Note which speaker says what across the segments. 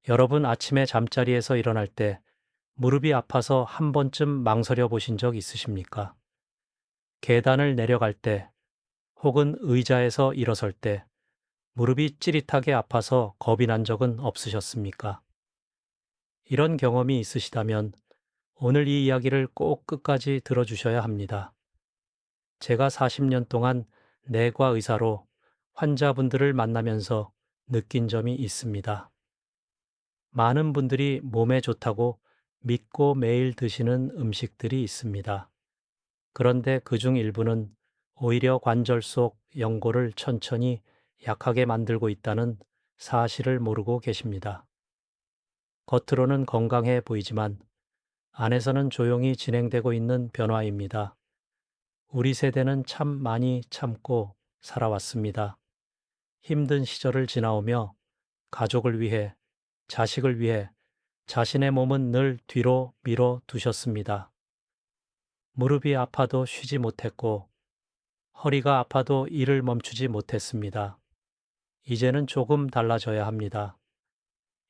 Speaker 1: 여러분 아침에 잠자리에서 일어날 때 무릎이 아파서 한 번쯤 망설여 보신 적 있으십니까? 계단을 내려갈 때 혹은 의자에서 일어설 때 무릎이 찌릿하게 아파서 겁이 난 적은 없으셨습니까? 이런 경험이 있으시다면 오늘 이 이야기를 꼭 끝까지 들어주셔야 합니다. 제가 40년 동안 내과 의사로 환자분들을 만나면서 느낀 점이 있습니다. 많은 분들이 몸에 좋다고 믿고 매일 드시는 음식들이 있습니다. 그런데 그중 일부는 오히려 관절 속 연골을 천천히 약하게 만들고 있다는 사실을 모르고 계십니다. 겉으로는 건강해 보이지만 안에서는 조용히 진행되고 있는 변화입니다. 우리 세대는 참 많이 참고 살아왔습니다. 힘든 시절을 지나오며 가족을 위해, 자식을 위해 자신의 몸은 늘 뒤로 밀어 두셨습니다. 무릎이 아파도 쉬지 못했고, 허리가 아파도 일을 멈추지 못했습니다. 이제는 조금 달라져야 합니다.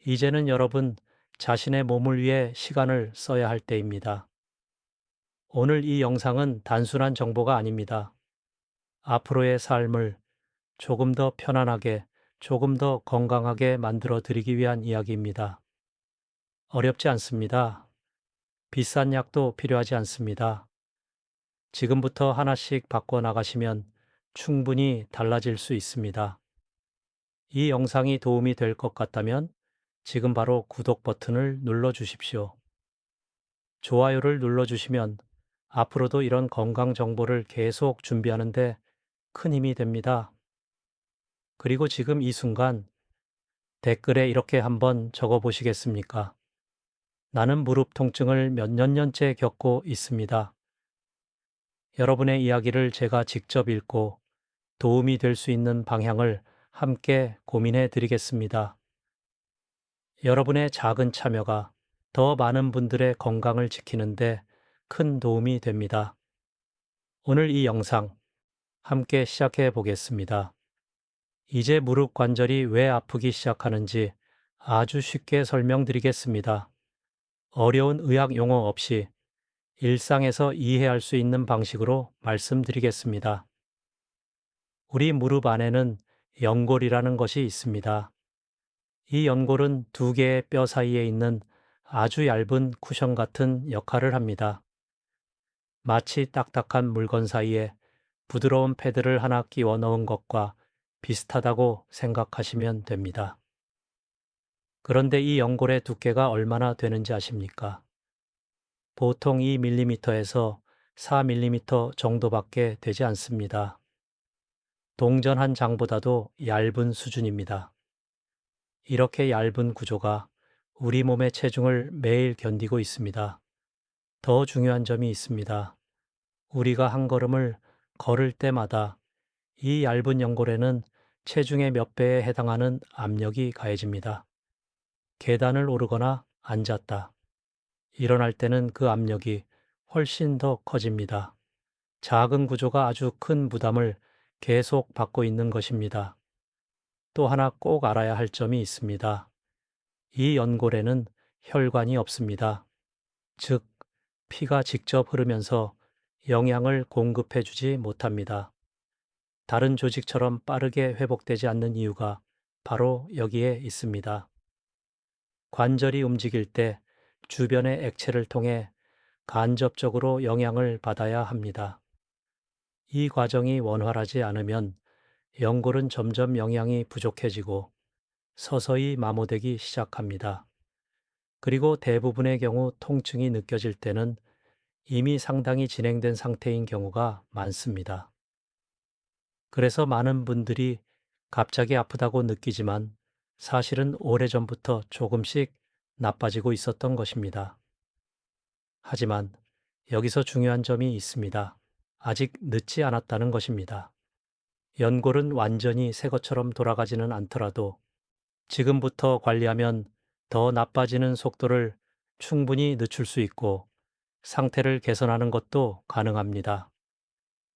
Speaker 1: 이제는 여러분 자신의 몸을 위해 시간을 써야 할 때입니다. 오늘 이 영상은 단순한 정보가 아닙니다. 앞으로의 삶을 조금 더 편안하게, 조금 더 건강하게 만들어 드리기 위한 이야기입니다. 어렵지 않습니다. 비싼 약도 필요하지 않습니다. 지금부터 하나씩 바꿔 나가시면 충분히 달라질 수 있습니다. 이 영상이 도움이 될 것 같다면 지금 바로 구독 버튼을 눌러 주십시오. 좋아요를 눌러 주시면 앞으로도 이런 건강 정보를 계속 준비하는데 큰 힘이 됩니다. 그리고 지금 이 순간 댓글에 이렇게 한번 적어 보시겠습니까? 나는 무릎 통증을 몇 년째 겪고 있습니다. 여러분의 이야기를 제가 직접 읽고 도움이 될 수 있는 방향을 함께 고민해 드리겠습니다. 여러분의 작은 참여가 더 많은 분들의 건강을 지키는데 큰 도움이 됩니다. 오늘 이 영상 함께 시작해 보겠습니다. 이제 무릎 관절이 왜 아프기 시작하는지 아주 쉽게 설명드리겠습니다. 어려운 의학 용어 없이 일상에서 이해할 수 있는 방식으로 말씀드리겠습니다. 우리 무릎 안에는 연골이라는 것이 있습니다. 이 연골은 두 개의 뼈 사이에 있는 아주 얇은 쿠션 같은 역할을 합니다. 마치 딱딱한 물건 사이에 부드러운 패드를 하나 끼워 넣은 것과 비슷하다고 생각하시면 됩니다. 그런데 이 연골의 두께가 얼마나 되는지 아십니까? 보통 2mm에서 4mm 정도밖에 되지 않습니다. 동전 한 장보다도 얇은 수준입니다. 이렇게 얇은 구조가 우리 몸의 체중을 매일 견디고 있습니다. 더 중요한 점이 있습니다. 우리가 한 걸음을 걸을 때마다 이 얇은 연골에는 체중의 몇 배에 해당하는 압력이 가해집니다. 계단을 오르거나 앉았다. 일어날 때는 그 압력이 훨씬 더 커집니다. 작은 구조가 아주 큰 부담을 계속 받고 있는 것입니다. 또 하나 꼭 알아야 할 점이 있습니다. 이 연골에는 혈관이 없습니다. 즉, 피가 직접 흐르면서 영양을 공급해 주지 못합니다. 다른 조직처럼 빠르게 회복되지 않는 이유가 바로 여기에 있습니다. 관절이 움직일 때 주변의 액체를 통해 간접적으로 영향을 받아야 합니다. 이 과정이 원활하지 않으면 연골은 점점 영양이 부족해지고 서서히 마모되기 시작합니다. 그리고 대부분의 경우 통증이 느껴질 때는 이미 상당히 진행된 상태인 경우가 많습니다. 그래서 많은 분들이 갑자기 아프다고 느끼지만 사실은 오래전부터 조금씩 나빠지고 있었던 것입니다. 하지만 여기서 중요한 점이 있습니다. 아직 늦지 않았다는 것입니다. 연골은 완전히 새 것처럼 돌아가지는 않더라도 지금부터 관리하면 더 나빠지는 속도를 충분히 늦출 수 있고 상태를 개선하는 것도 가능합니다.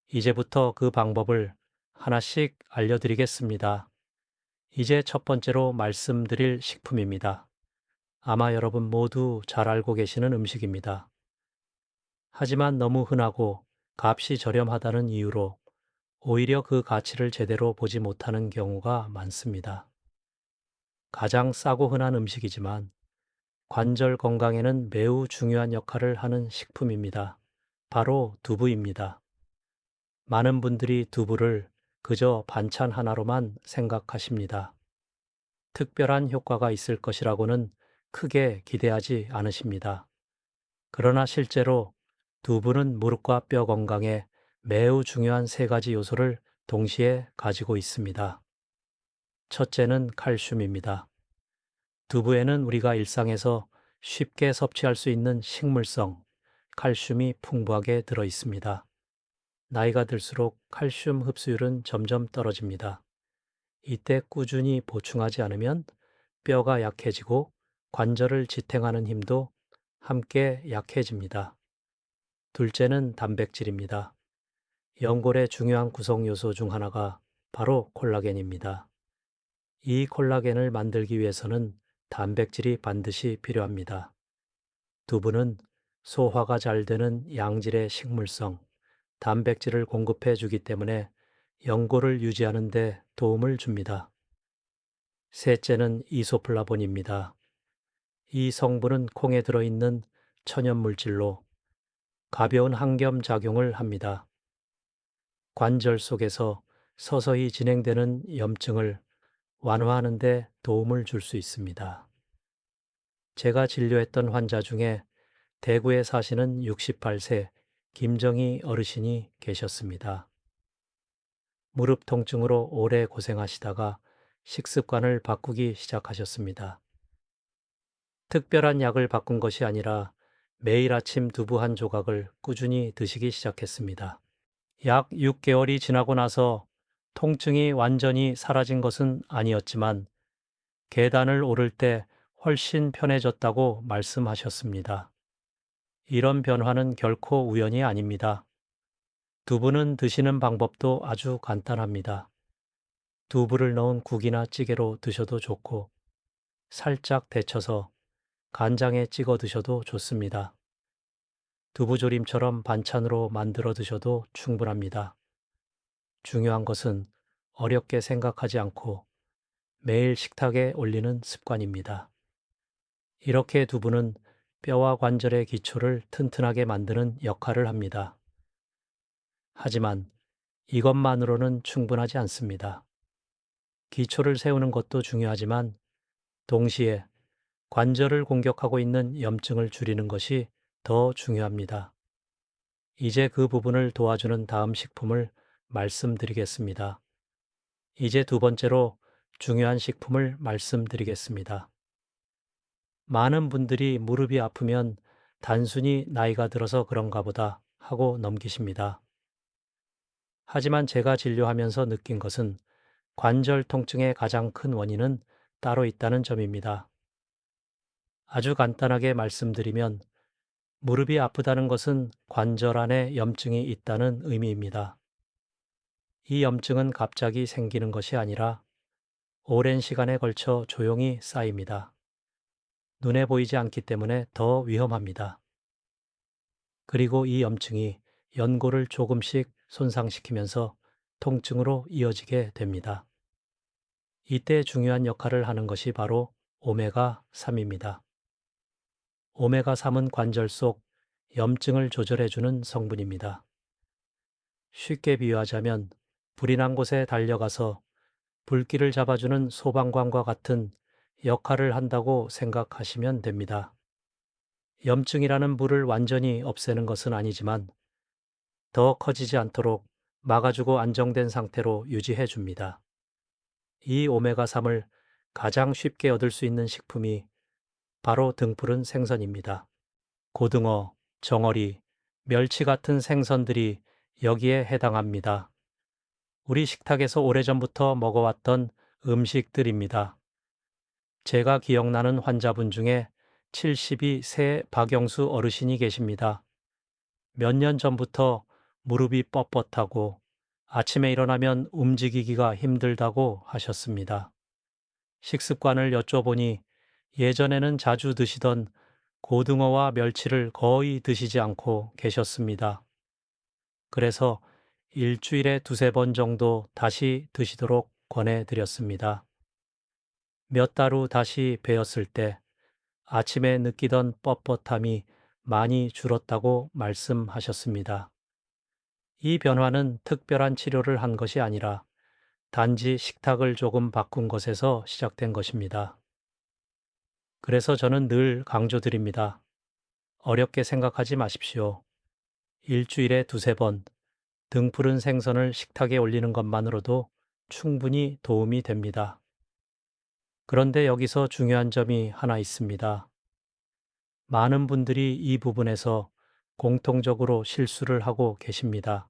Speaker 1: 이제부터 그 방법을 하나씩 알려드리겠습니다. 이제 첫 번째로 말씀드릴 식품입니다. 아마 여러분 모두 잘 알고 계시는 음식입니다. 하지만 너무 흔하고 값이 저렴하다는 이유로 오히려 그 가치를 제대로 보지 못하는 경우가 많습니다. 가장 싸고 흔한 음식이지만 관절 건강에는 매우 중요한 역할을 하는 식품입니다. 바로 두부입니다. 많은 분들이 두부를 그저 반찬 하나로만 생각하십니다. 특별한 효과가 있을 것이라고는 크게 기대하지 않으십니다. 그러나 실제로 두부는 무릎과 뼈 건강에 매우 중요한 세 가지 요소를 동시에 가지고 있습니다. 첫째는 칼슘입니다. 두부에는 우리가 일상에서 쉽게 섭취할 수 있는 식물성 칼슘이 풍부하게 들어 있습니다. 나이가 들수록 칼슘 흡수율은 점점 떨어집니다. 이때 꾸준히 보충하지 않으면 뼈가 약해지고 관절을 지탱하는 힘도 함께 약해집니다. 둘째는 단백질입니다. 연골의 중요한 구성 요소 중 하나가 바로 콜라겐입니다. 이 콜라겐을 만들기 위해서는 단백질이 반드시 필요합니다. 두부는 소화가 잘 되는 양질의 식물성 단백질을 공급해 주기 때문에 연골을 유지하는 데 도움을 줍니다. 셋째는 이소플라본입니다. 이 성분은 콩에 들어있는 천연 물질로 가벼운 항염 작용을 합니다. 관절 속에서 서서히 진행되는 염증을 완화하는 데 도움을 줄 수 있습니다. 제가 진료했던 환자 중에 대구에 사시는 68세 김정희 어르신이 계셨습니다. 무릎 통증으로 오래 고생하시다가 식습관을 바꾸기 시작하셨습니다. 특별한 약을 바꾼 것이 아니라 매일 아침 두부 한 조각을 꾸준히 드시기 시작했습니다. 약 6개월이 지나고 나서 통증이 완전히 사라진 것은 아니었지만 계단을 오를 때 훨씬 편해졌다고 말씀하셨습니다. 이런 변화는 결코 우연이 아닙니다. 두부는 드시는 방법도 아주 간단합니다. 두부를 넣은 국이나 찌개로 드셔도 좋고 살짝 데쳐서 간장에 찍어 드셔도 좋습니다. 두부조림처럼 반찬으로 만들어 드셔도 충분합니다. 중요한 것은 어렵게 생각하지 않고 매일 식탁에 올리는 습관입니다. 이렇게 두부는 뼈와 관절의 기초를 튼튼하게 만드는 역할을 합니다. 하지만 이것만으로는 충분하지 않습니다. 기초를 세우는 것도 중요하지만 동시에 관절을 공격하고 있는 염증을 줄이는 것이 더 중요합니다. 이제 그 부분을 도와주는 다음 식품을 말씀드리겠습니다. 이제 두 번째로 중요한 식품을 말씀드리겠습니다. 많은 분들이 무릎이 아프면 단순히 나이가 들어서 그런가 보다 하고 넘기십니다. 하지만 제가 진료하면서 느낀 것은 관절 통증의 가장 큰 원인은 따로 있다는 점입니다. 아주 간단하게 말씀드리면 무릎이 아프다는 것은 관절 안에 염증이 있다는 의미입니다. 이 염증은 갑자기 생기는 것이 아니라 오랜 시간에 걸쳐 조용히 쌓입니다. 눈에 보이지 않기 때문에 더 위험합니다. 그리고 이 염증이 연골을 조금씩 손상시키면서 통증으로 이어지게 됩니다. 이때 중요한 역할을 하는 것이 바로 오메가3입니다. 오메가3은 관절 속 염증을 조절해주는 성분입니다. 쉽게 비유하자면 불이 난 곳에 달려가서 불길을 잡아주는 소방관과 같은 역할을 한다고 생각하시면 됩니다. 염증이라는 불을 완전히 없애는 것은 아니지만 더 커지지 않도록 막아주고 안정된 상태로 유지해 줍니다. 이 오메가3을 가장 쉽게 얻을 수 있는 식품이 바로 등푸른 생선입니다. 고등어, 정어리, 멸치 같은 생선들이 여기에 해당합니다. 우리 식탁에서 오래전부터 먹어왔던 음식들입니다. 제가 기억나는 환자분 중에 72세 박영수 어르신이 계십니다. 몇 년 전부터 무릎이 뻣뻣하고 아침에 일어나면 움직이기가 힘들다고 하셨습니다. 식습관을 여쭤보니 예전에는 자주 드시던 고등어와 멸치를 거의 드시지 않고 계셨습니다. 그래서 일주일에 두세 번 정도 다시 드시도록 권해드렸습니다. 몇 달 후 다시 뵈었을 때 아침에 느끼던 뻣뻣함이 많이 줄었다고 말씀하셨습니다. 이 변화는 특별한 치료를 한 것이 아니라 단지 식탁을 조금 바꾼 것에서 시작된 것입니다. 그래서 저는 늘 강조드립니다. 어렵게 생각하지 마십시오. 일주일에 두세 번 등푸른 생선을 식탁에 올리는 것만으로도 충분히 도움이 됩니다. 그런데 여기서 중요한 점이 하나 있습니다. 많은 분들이 이 부분에서 공통적으로 실수를 하고 계십니다.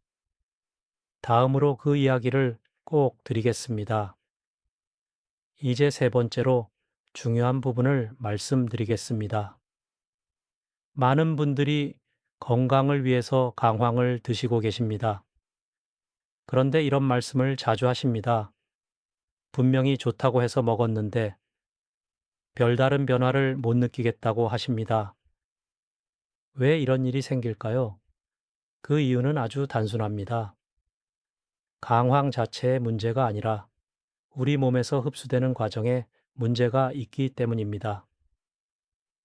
Speaker 1: 다음으로 그 이야기를 꼭 드리겠습니다. 이제 세 번째로 중요한 부분을 말씀드리겠습니다. 많은 분들이 건강을 위해서 강황을 드시고 계십니다. 그런데 이런 말씀을 자주 하십니다. 분명히 좋다고 해서 먹었는데 별다른 변화를 못 느끼겠다고 하십니다. 왜 이런 일이 생길까요? 그 이유는 아주 단순합니다. 강황 자체의 문제가 아니라 우리 몸에서 흡수되는 과정에 문제가 있기 때문입니다.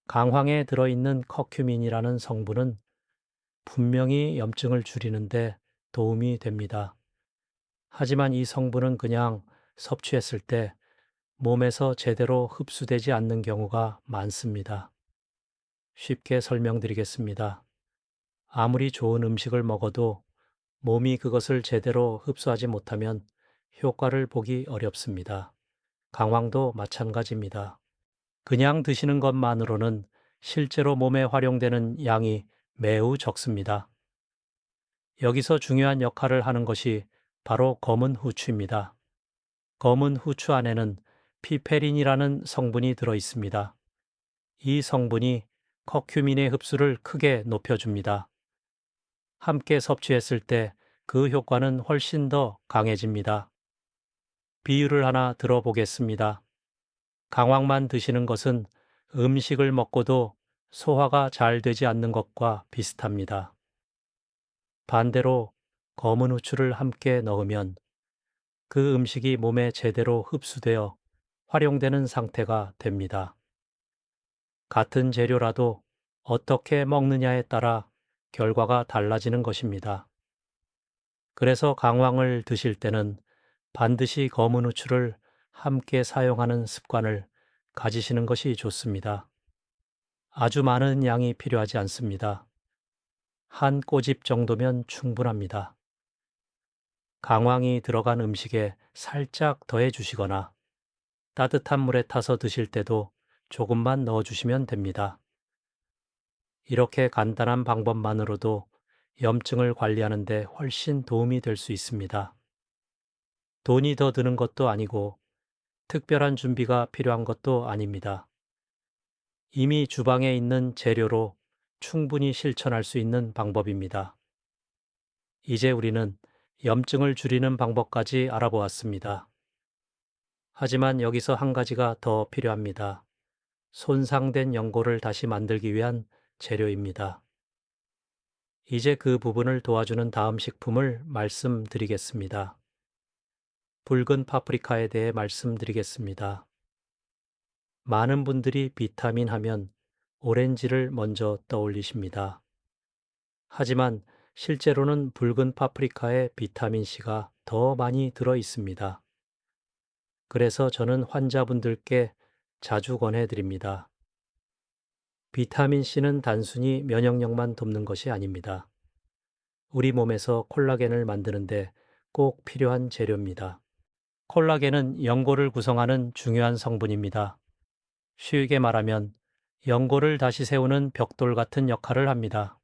Speaker 1: 강황에 들어있는 커큐민이라는 성분은 분명히 염증을 줄이는데 도움이 됩니다. 하지만 이 성분은 그냥 섭취했을 때 몸에서 제대로 흡수되지 않는 경우가 많습니다. 쉽게 설명드리겠습니다. 아무리 좋은 음식을 먹어도 몸이 그것을 제대로 흡수하지 못하면 효과를 보기 어렵습니다. 강황도 마찬가지입니다. 그냥 드시는 것만으로는 실제로 몸에 활용되는 양이 매우 적습니다. 여기서 중요한 역할을 하는 것이 바로 검은 후추입니다. 검은 후추 안에는 피페린이라는 성분이 들어 있습니다. 이 성분이 커큐민의 흡수를 크게 높여줍니다. 함께 섭취했을 때 그 효과는 훨씬 더 강해집니다. 비유를 하나 들어보겠습니다. 강황만 드시는 것은 음식을 먹고도 소화가 잘 되지 않는 것과 비슷합니다. 반대로 검은 후추를 함께 넣으면 그 음식이 몸에 제대로 흡수되어 활용되는 상태가 됩니다. 같은 재료라도 어떻게 먹느냐에 따라 결과가 달라지는 것입니다. 그래서 강황을 드실 때는 반드시 검은 후추를 함께 사용하는 습관을 가지시는 것이 좋습니다. 아주 많은 양이 필요하지 않습니다. 한 꼬집 정도면 충분합니다. 강황이 들어간 음식에 살짝 더해 주시거나 따뜻한 물에 타서 드실 때도 조금만 넣어 주시면 됩니다. 이렇게 간단한 방법만으로도 염증을 관리하는 데 훨씬 도움이 될 수 있습니다. 돈이 더 드는 것도 아니고 특별한 준비가 필요한 것도 아닙니다. 이미 주방에 있는 재료로 충분히 실천할 수 있는 방법입니다. 이제 우리는 염증을 줄이는 방법까지 알아보았습니다. 하지만 여기서 한 가지가 더 필요합니다. 손상된 연골을 다시 만들기 위한 재료입니다. 이제 그 부분을 도와주는 다음 식품을 말씀드리겠습니다. 붉은 파프리카에 대해 말씀드리겠습니다. 많은 분들이 비타민 하면 오렌지를 먼저 떠올리십니다. 하지만 실제로는 붉은 파프리카에 비타민C가 더 많이 들어 있습니다. 그래서 저는 환자분들께 자주 권해드립니다. 비타민C는 단순히 면역력만 돕는 것이 아닙니다. 우리 몸에서 콜라겐을 만드는데 꼭 필요한 재료입니다. 콜라겐은 연골을 구성하는 중요한 성분입니다. 쉽게 말하면 연골을 다시 세우는 벽돌 같은 역할을 합니다.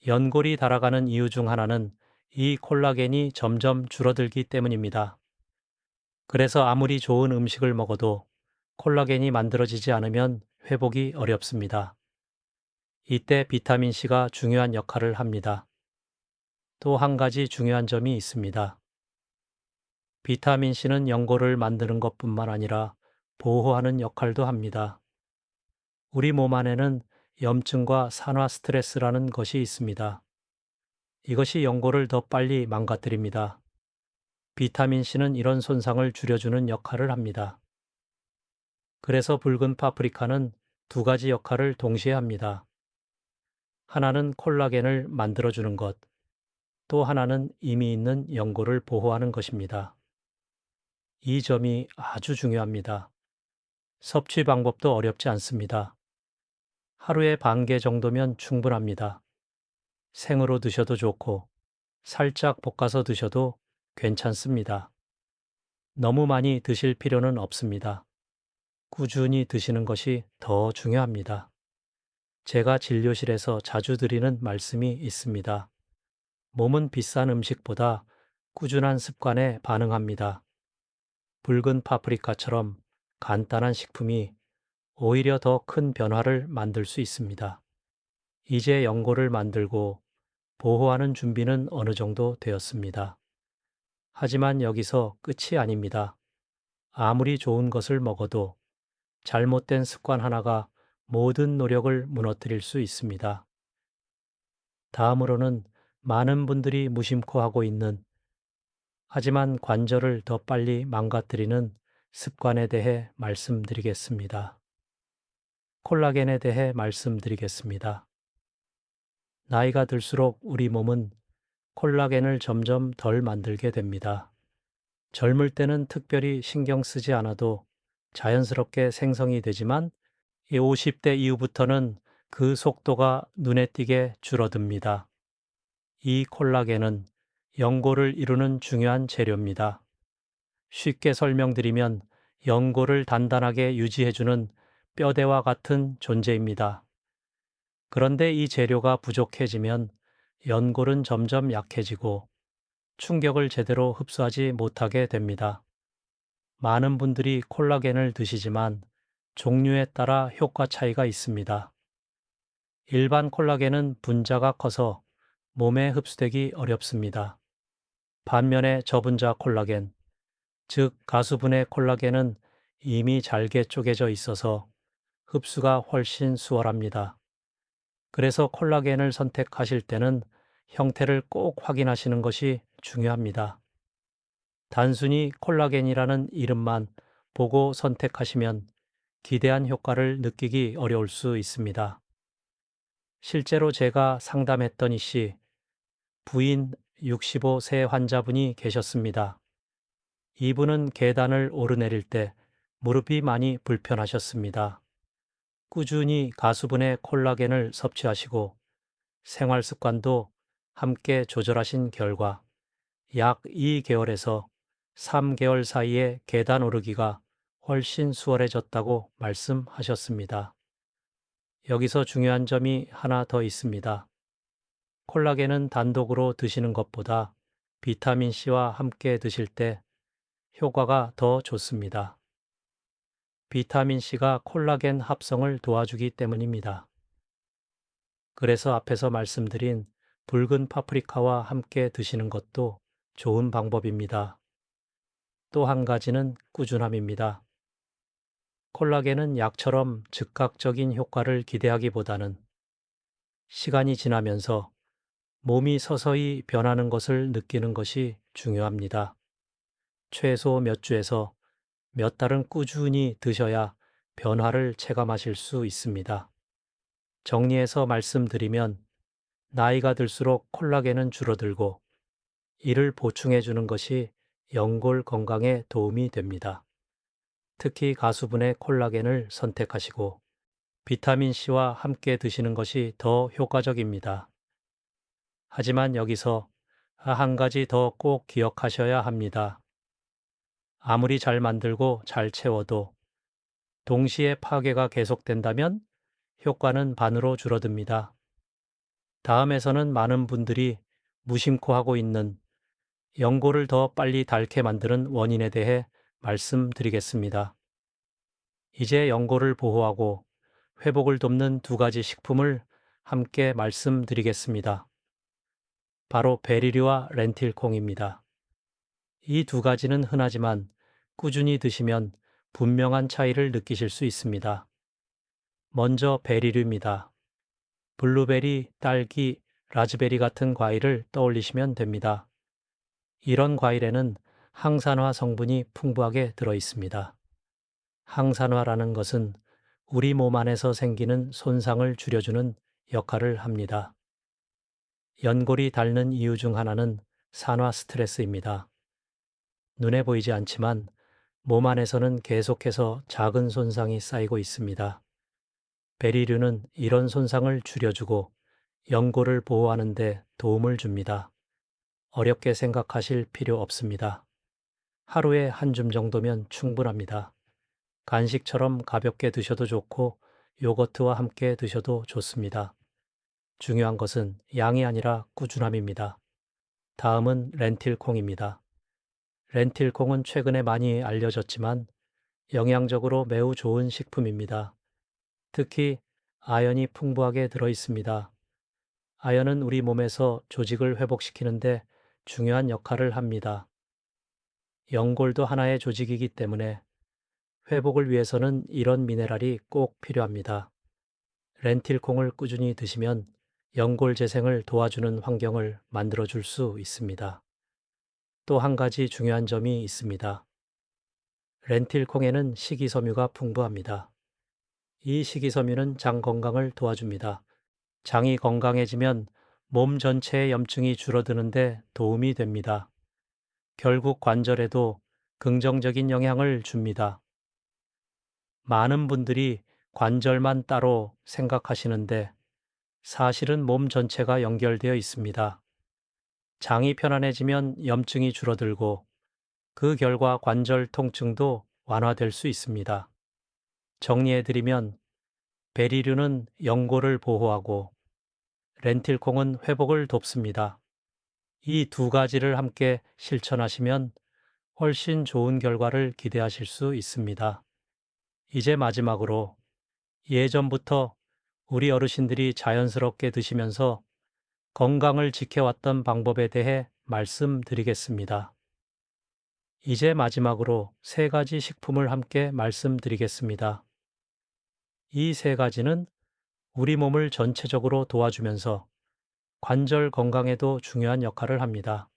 Speaker 1: 연골이 달아가는 이유 중 하나는 이 콜라겐이 점점 줄어들기 때문입니다. 그래서 아무리 좋은 음식을 먹어도 콜라겐이 만들어지지 않으면 회복이 어렵습니다. 이때 비타민C가 중요한 역할을 합니다. 또 한 가지 중요한 점이 있습니다. 비타민C는 연골을 만드는 것뿐만 아니라 보호하는 역할도 합니다. 우리 몸 안에는 염증과 산화 스트레스라는 것이 있습니다. 이것이 연골을 더 빨리 망가뜨립니다. 비타민 C는 이런 손상을 줄여주는 역할을 합니다. 그래서 붉은 파프리카는 두 가지 역할을 동시에 합니다. 하나는 콜라겐을 만들어주는 것, 또 하나는 이미 있는 연골을 보호하는 것입니다. 이 점이 아주 중요합니다. 섭취 방법도 어렵지 않습니다. 하루에 반 개 정도면 충분합니다. 생으로 드셔도 좋고, 살짝 볶아서 드셔도 괜찮습니다. 너무 많이 드실 필요는 없습니다. 꾸준히 드시는 것이 더 중요합니다. 제가 진료실에서 자주 드리는 말씀이 있습니다. 몸은 비싼 음식보다 꾸준한 습관에 반응합니다. 붉은 파프리카처럼 간단한 식품이 오히려 더 큰 변화를 만들 수 있습니다. 이제 연고를 만들고 보호하는 준비는 어느 정도 되었습니다. 하지만 여기서 끝이 아닙니다. 아무리 좋은 것을 먹어도 잘못된 습관 하나가 모든 노력을 무너뜨릴 수 있습니다. 다음으로는 많은 분들이 무심코 하고 있는 하지만 관절을 더 빨리 망가뜨리는 습관에 대해 말씀드리겠습니다. 콜라겐에 대해 말씀드리겠습니다. 나이가 들수록 우리 몸은 콜라겐을 점점 덜 만들게 됩니다. 젊을 때는 특별히 신경 쓰지 않아도 자연스럽게 생성이 되지만 50대 이후부터는 그 속도가 눈에 띄게 줄어듭니다. 이 콜라겐은 연골을 이루는 중요한 재료입니다. 쉽게 설명드리면 연골을 단단하게 유지해주는 뼈대와 같은 존재입니다. 그런데 이 재료가 부족해지면 연골은 점점 약해지고 충격을 제대로 흡수하지 못하게 됩니다. 많은 분들이 콜라겐을 드시지만 종류에 따라 효과 차이가 있습니다. 일반 콜라겐은 분자가 커서 몸에 흡수되기 어렵습니다. 반면에 저분자 콜라겐, 즉 가수분해 콜라겐은 이미 잘게 쪼개져 있어서 흡수가 훨씬 수월합니다. 그래서 콜라겐을 선택하실 때는 형태를 꼭 확인하시는 것이 중요합니다. 단순히 콜라겐이라는 이름만 보고 선택하시면 기대한 효과를 느끼기 어려울 수 있습니다. 실제로 제가 상담했던 이씨, 부인 65세 환자분이 계셨습니다. 이분은 계단을 오르내릴 때 무릎이 많이 불편하셨습니다. 꾸준히 가수분해 콜라겐을 섭취하시고 생활 습관도 함께 조절하신 결과 약 2개월에서 3개월 사이에 계단 오르기가 훨씬 수월해졌다고 말씀하셨습니다. 여기서 중요한 점이 하나 더 있습니다. 콜라겐은 단독으로 드시는 것보다 비타민 C와 함께 드실 때 효과가 더 좋습니다. 비타민 C가 콜라겐 합성을 도와주기 때문입니다. 그래서 앞에서 말씀드린 붉은 파프리카와 함께 드시는 것도 좋은 방법입니다. 또 한 가지는 꾸준함입니다. 콜라겐은 약처럼 즉각적인 효과를 기대하기보다는 시간이 지나면서 몸이 서서히 변하는 것을 느끼는 것이 중요합니다. 최소 몇 주에서 몇 달은 꾸준히 드셔야 변화를 체감하실 수 있습니다. 정리해서 말씀드리면 나이가 들수록 콜라겐은 줄어들고 이를 보충해 주는 것이 연골 건강에 도움이 됩니다. 특히 가수분해 콜라겐을 선택하시고 비타민 C와 함께 드시는 것이 더 효과적입니다. 하지만 여기서 한 가지 더 꼭 기억하셔야 합니다. 아무리 잘 만들고 잘 채워도 동시에 파괴가 계속된다면 효과는 반으로 줄어듭니다. 다음에서는 많은 분들이 무심코 하고 있는 연골을 더 빨리 닳게 만드는 원인에 대해 말씀드리겠습니다. 이제 연골을 보호하고 회복을 돕는 두 가지 식품을 함께 말씀드리겠습니다. 바로 베리류와 렌틸콩입니다. 이 두 가지는 흔하지만 꾸준히 드시면 분명한 차이를 느끼실 수 있습니다. 먼저 베리류입니다. 블루베리, 딸기, 라즈베리 같은 과일을 떠올리시면 됩니다. 이런 과일에는 항산화 성분이 풍부하게 들어 있습니다. 항산화라는 것은 우리 몸 안에서 생기는 손상을 줄여주는 역할을 합니다. 연골이 닳는 이유 중 하나는 산화 스트레스입니다. 눈에 보이지 않지만 몸 안에서는 계속해서 작은 손상이 쌓이고 있습니다. 베리류는 이런 손상을 줄여주고 연골을 보호하는 데 도움을 줍니다. 어렵게 생각하실 필요 없습니다. 하루에 한 줌 정도면 충분합니다. 간식처럼 가볍게 드셔도 좋고 요거트와 함께 드셔도 좋습니다. 중요한 것은 양이 아니라 꾸준함입니다. 다음은 렌틸콩입니다. 렌틸콩은 최근에 많이 알려졌지만 영양적으로 매우 좋은 식품입니다. 특히 아연이 풍부하게 들어 있습니다. 아연은 우리 몸에서 조직을 회복시키는데 중요한 역할을 합니다. 연골도 하나의 조직이기 때문에 회복을 위해서는 이런 미네랄이 꼭 필요합니다. 렌틸콩을 꾸준히 드시면 연골 재생을 도와주는 환경을 만들어 줄 수 있습니다. 또 한 가지 중요한 점이 있습니다. 렌틸콩에는 식이섬유가 풍부합니다. 이 식이섬유는 장 건강을 도와줍니다. 장이 건강해지면 몸 전체의 염증이 줄어드는데 도움이 됩니다. 결국 관절에도 긍정적인 영향을 줍니다. 많은 분들이 관절만 따로 생각하시는데 사실은 몸 전체가 연결되어 있습니다. 장이 편안해지면 염증이 줄어들고 그 결과 관절 통증도 완화될 수 있습니다. 정리해드리면 베리류는 연골을 보호하고 렌틸콩은 회복을 돕습니다. 이 두 가지를 함께 실천하시면 훨씬 좋은 결과를 기대하실 수 있습니다. 이제 마지막으로 예전부터 우리 어르신들이 자연스럽게 드시면서 건강을 지켜왔던 방법에 대해 말씀드리겠습니다. 이제 마지막으로 세 가지 식품을 함께 말씀드리겠습니다. 이 세 가지는 우리 몸을 전체적으로 도와주면서 관절 건강에도 중요한 역할을 합니다.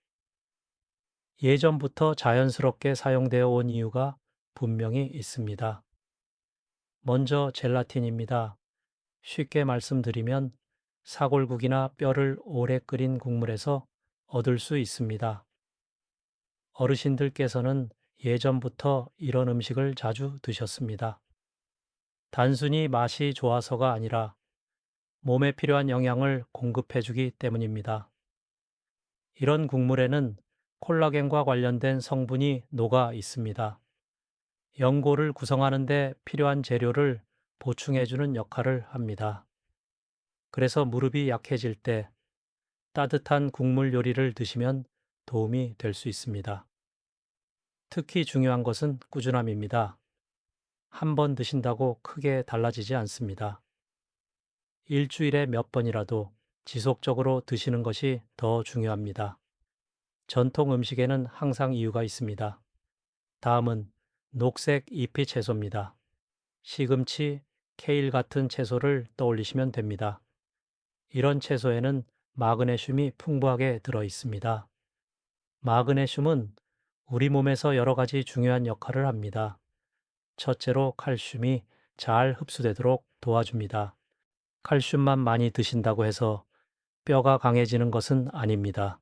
Speaker 1: 예전부터 자연스럽게 사용되어 온 이유가 분명히 있습니다. 먼저 젤라틴입니다. 쉽게 말씀드리면 사골국이나 뼈를 오래 끓인 국물에서 얻을 수 있습니다. 어르신들께서는 예전부터 이런 음식을 자주 드셨습니다. 단순히 맛이 좋아서가 아니라 몸에 필요한 영양을 공급해주기 때문입니다. 이런 국물에는 콜라겐과 관련된 성분이 녹아 있습니다. 연골을 구성하는 데 필요한 재료를 보충해주는 역할을 합니다. 그래서 무릎이 약해질 때 따뜻한 국물 요리를 드시면 도움이 될 수 있습니다. 특히 중요한 것은 꾸준함입니다. 한 번 드신다고 크게 달라지지 않습니다. 일주일에 몇 번이라도 지속적으로 드시는 것이 더 중요합니다. 전통 음식에는 항상 이유가 있습니다. 다음은 녹색 잎이 채소입니다. 시금치, 케일 같은 채소를 떠올리시면 됩니다. 이런 채소에는 마그네슘이 풍부하게 들어 있습니다. 마그네슘은 우리 몸에서 여러 가지 중요한 역할을 합니다. 첫째로 칼슘이 잘 흡수되도록 도와줍니다. 칼슘만 많이 드신다고 해서 뼈가 강해지는 것은 아닙니다.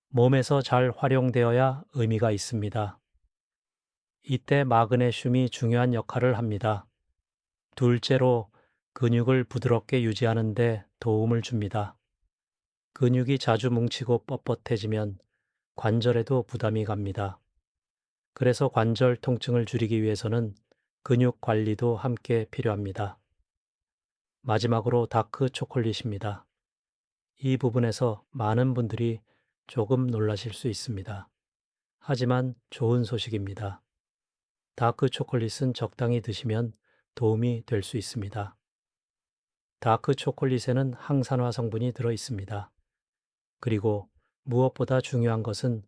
Speaker 1: 몸에서 잘 활용되어야 의미가 있습니다. 이때 마그네슘이 중요한 역할을 합니다. 둘째로 근육을 부드럽게 유지하는 데 도움을 줍니다. 근육이 자주 뭉치고 뻣뻣해지면 관절에도 부담이 갑니다. 그래서 관절 통증을 줄이기 위해서는 근육 관리도 함께 필요합니다. 마지막으로 다크 초콜릿입니다. 이 부분에서 많은 분들이 조금 놀라실 수 있습니다. 하지만 좋은 소식입니다. 다크 초콜릿은 적당히 드시면 도움이 될 수 있습니다. 다크 초콜릿에는 항산화 성분이 들어 있습니다. 그리고 무엇보다 중요한 것은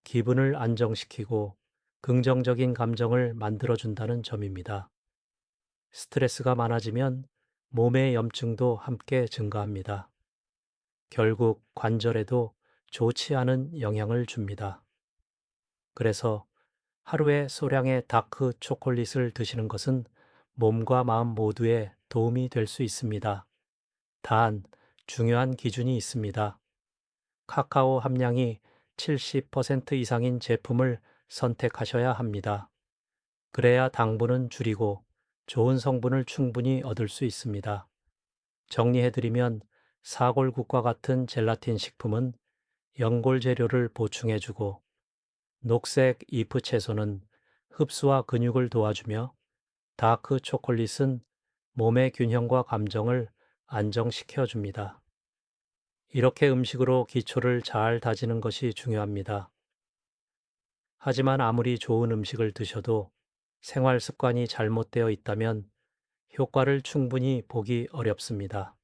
Speaker 1: 기분을 안정시키고 긍정적인 감정을 만들어준다는 점입니다. 스트레스가 많아지면 몸의 염증도 함께 증가합니다. 결국 관절에도 좋지 않은 영향을 줍니다. 그래서 하루에 소량의 다크 초콜릿을 드시는 것은 몸과 마음 모두에 도움이 될 수 있습니다. 단, 중요한 기준이 있습니다. 카카오 함량이 70% 이상인 제품을 선택하셔야 합니다. 그래야 당분은 줄이고 좋은 성분을 충분히 얻을 수 있습니다. 정리해드리면 사골국과 같은 젤라틴 식품은 연골 재료를 보충해주고 녹색 잎 채소는 흡수와 근육을 도와주며 다크 초콜릿은 몸의 균형과 감정을 안정시켜 줍니다. 이렇게 음식으로 기초를 잘 다지는 것이 중요합니다. 하지만 아무리 좋은 음식을 드셔도 생활 습관이 잘못되어 있다면 효과를 충분히 보기 어렵습니다.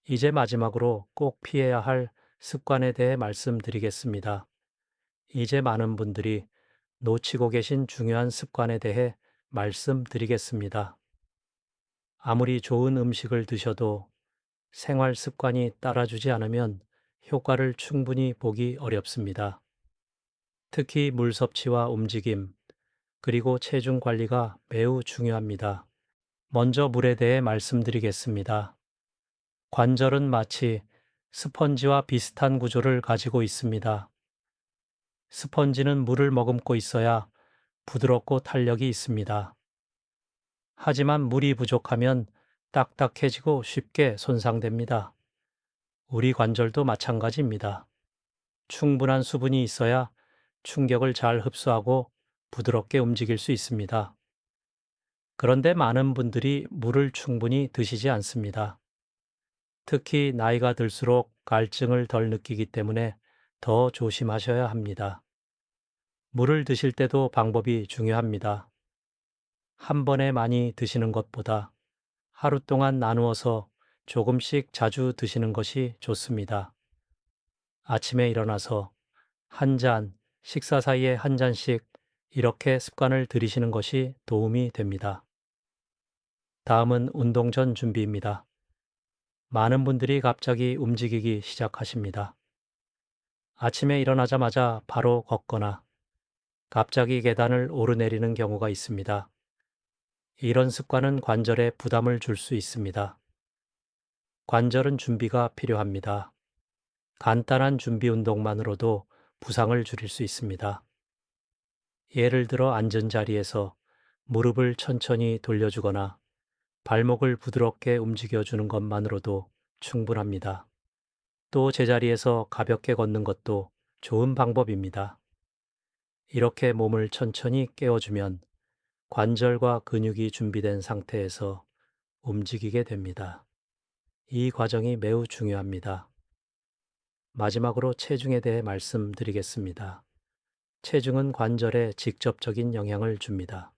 Speaker 1: 이제 마지막으로 꼭 피해야 할 습관에 대해 말씀드리겠습니다. 이제 많은 분들이 놓치고 계신 중요한 습관에 대해 말씀드리겠습니다. 아무리 좋은 음식을 드셔도 생활 습관이 따라주지 않으면 효과를 충분히 보기 어렵습니다. 특히 물 섭취와 움직임, 그리고 체중 관리가 매우 중요합니다. 먼저 물에 대해 말씀드리겠습니다. 관절은 마치 스펀지와 비슷한 구조를 가지고 있습니다. 스펀지는 물을 머금고 있어야 부드럽고 탄력이 있습니다. 하지만 물이 부족하면 딱딱해지고 쉽게 손상됩니다. 우리 관절도 마찬가지입니다. 충분한 수분이 있어야 충격을 잘 흡수하고 부드럽게 움직일 수 있습니다. 그런데 많은 분들이 물을 충분히 드시지 않습니다. 특히 나이가 들수록 갈증을 덜 느끼기 때문에 더 조심하셔야 합니다. 물을 드실 때도 방법이 중요합니다. 한 번에 많이 드시는 것보다 하루 동안 나누어서 조금씩 자주 드시는 것이 좋습니다. 아침에 일어나서 한 잔, 식사 사이에 한 잔씩 이렇게 습관을 들이시는 것이 도움이 됩니다. 다음은 운동 전 준비입니다. 많은 분들이 갑자기 움직이기 시작하십니다. 아침에 일어나자마자 바로 걷거나 갑자기 계단을 오르내리는 경우가 있습니다. 이런 습관은 관절에 부담을 줄 수 있습니다. 관절은 준비가 필요합니다. 간단한 준비 운동만으로도 부상을 줄일 수 있습니다. 예를 들어 앉은 자리에서 무릎을 천천히 돌려주거나 발목을 부드럽게 움직여주는 것만으로도 충분합니다. 또 제자리에서 가볍게 걷는 것도 좋은 방법입니다. 이렇게 몸을 천천히 깨워주면 관절과 근육이 준비된 상태에서 움직이게 됩니다. 이 과정이 매우 중요합니다. 마지막으로 체중에 대해 말씀드리겠습니다. 체중은 관절에 직접적인 영향을 줍니다.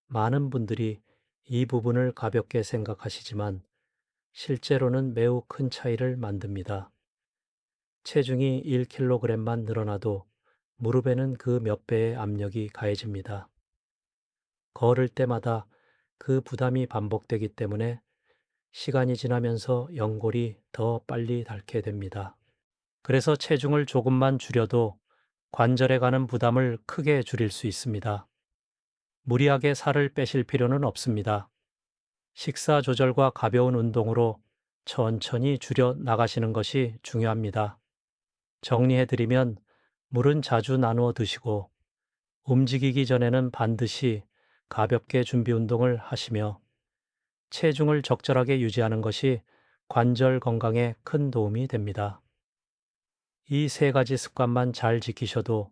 Speaker 1: 많은 분들이 이 부분을 가볍게 생각하시지만 실제로는 매우 큰 차이를 만듭니다. 체중이 1kg만 늘어나도 무릎에는 그 몇 배의 압력이 가해집니다. 걸을 때마다 그 부담이 반복되기 때문에 시간이 지나면서 연골이 더 빨리 닳게 됩니다. 그래서 체중을 조금만 줄여도 관절에 가는 부담을 크게 줄일 수 있습니다. 무리하게 살을 빼실 필요는 없습니다. 식사 조절과 가벼운 운동으로 천천히 줄여 나가시는 것이 중요합니다. 정리해드리면 물은 자주 나누어 드시고 움직이기 전에는 반드시 가볍게 준비 운동을 하시며 체중을 적절하게 유지하는 것이 관절 건강에 큰 도움이 됩니다. 이 세 가지 습관만 잘 지키셔도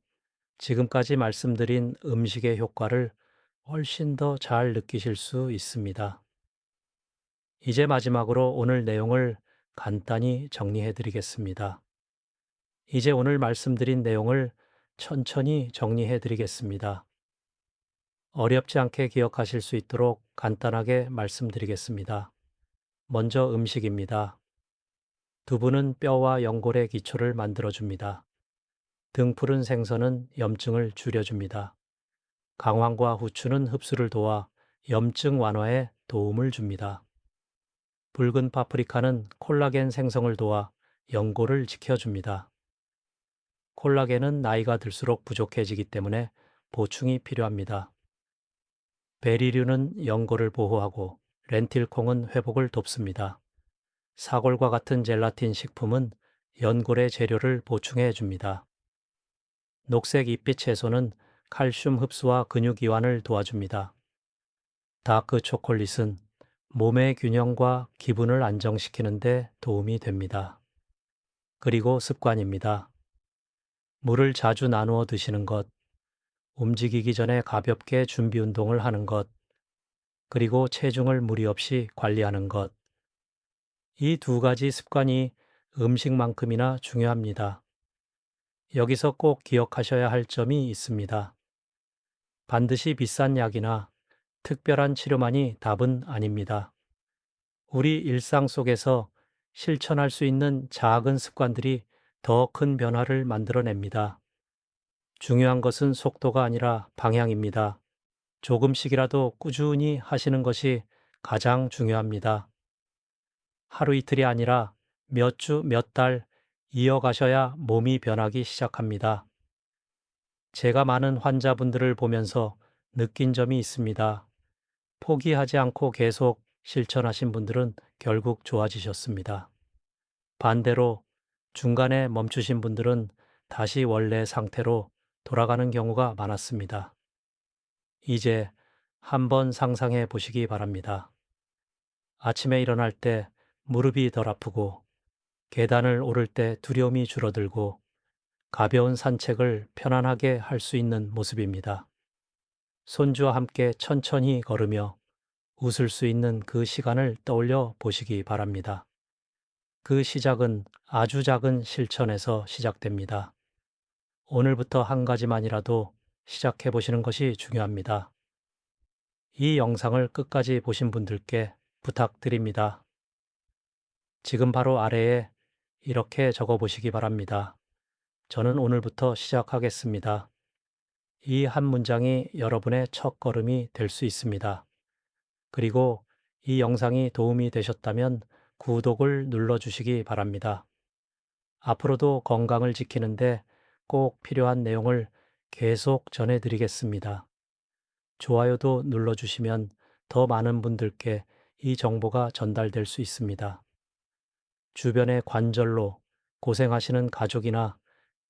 Speaker 1: 지금까지 말씀드린 음식의 효과를 훨씬 더 잘 느끼실 수 있습니다. 이제 마지막으로 오늘 내용을 간단히 정리해 드리겠습니다. 이제 오늘 말씀드린 내용을 천천히 정리해 드리겠습니다. 어렵지 않게 기억하실 수 있도록 간단하게 말씀드리겠습니다. 먼저 음식입니다. 두부는 뼈와 연골의 기초를 만들어줍니다. 등푸른 생선은 염증을 줄여줍니다. 강황과 후추는 흡수를 도와 염증 완화에 도움을 줍니다. 붉은 파프리카는 콜라겐 생성을 도와 연골을 지켜줍니다. 콜라겐은 나이가 들수록 부족해지기 때문에 보충이 필요합니다. 베리류는 연골을 보호하고 렌틸콩은 회복을 돕습니다. 사골과 같은 젤라틴 식품은 연골의 재료를 보충해 줍니다. 녹색 잎빛 채소는 칼슘 흡수와 근육 이완을 도와줍니다. 다크 초콜릿은 몸의 균형과 기분을 안정시키는 데 도움이 됩니다. 그리고 습관입니다. 물을 자주 나누어 드시는 것, 움직이기 전에 가볍게 준비 운동을 하는 것, 그리고 체중을 무리 없이 관리하는 것. 이 두 가지 습관이 음식만큼이나 중요합니다. 여기서 꼭 기억하셔야 할 점이 있습니다. 반드시 비싼 약이나 특별한 치료만이 답은 아닙니다. 우리 일상 속에서 실천할 수 있는 작은 습관들이 더 큰 변화를 만들어냅니다. 중요한 것은 속도가 아니라 방향입니다. 조금씩이라도 꾸준히 하시는 것이 가장 중요합니다. 하루 이틀이 아니라 몇 주, 몇 달 이어가셔야 몸이 변하기 시작합니다. 제가 많은 환자분들을 보면서 느낀 점이 있습니다. 포기하지 않고 계속 실천하신 분들은 결국 좋아지셨습니다. 반대로 중간에 멈추신 분들은 다시 원래 상태로 돌아가는 경우가 많았습니다. 이제 한번 상상해 보시기 바랍니다. 아침에 일어날 때 무릎이 덜 아프고 계단을 오를 때 두려움이 줄어들고 가벼운 산책을 편안하게 할 수 있는 모습입니다. 손주와 함께 천천히 걸으며 웃을 수 있는 그 시간을 떠올려 보시기 바랍니다. 그 시작은 아주 작은 실천에서 시작됩니다. 오늘부터 한 가지만이라도 시작해 보시는 것이 중요합니다. 이 영상을 끝까지 보신 분들께 부탁드립니다. 지금 바로 아래에 이렇게 적어 보시기 바랍니다. 저는 오늘부터 시작하겠습니다. 이 한 문장이 여러분의 첫 걸음이 될 수 있습니다. 그리고 이 영상이 도움이 되셨다면 구독을 눌러주시기 바랍니다. 앞으로도 건강을 지키는데 꼭 필요한 내용을 계속 전해드리겠습니다. 좋아요도 눌러주시면 더 많은 분들께 이 정보가 전달될 수 있습니다. 주변에 관절로 고생하시는 가족이나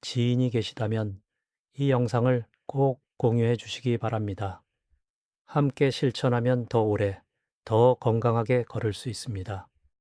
Speaker 1: 지인이 계시다면 이 영상을 꼭 공유해 주시기 바랍니다. 함께 실천하면 더 오래, 더 건강하게 걸을 수 있습니다.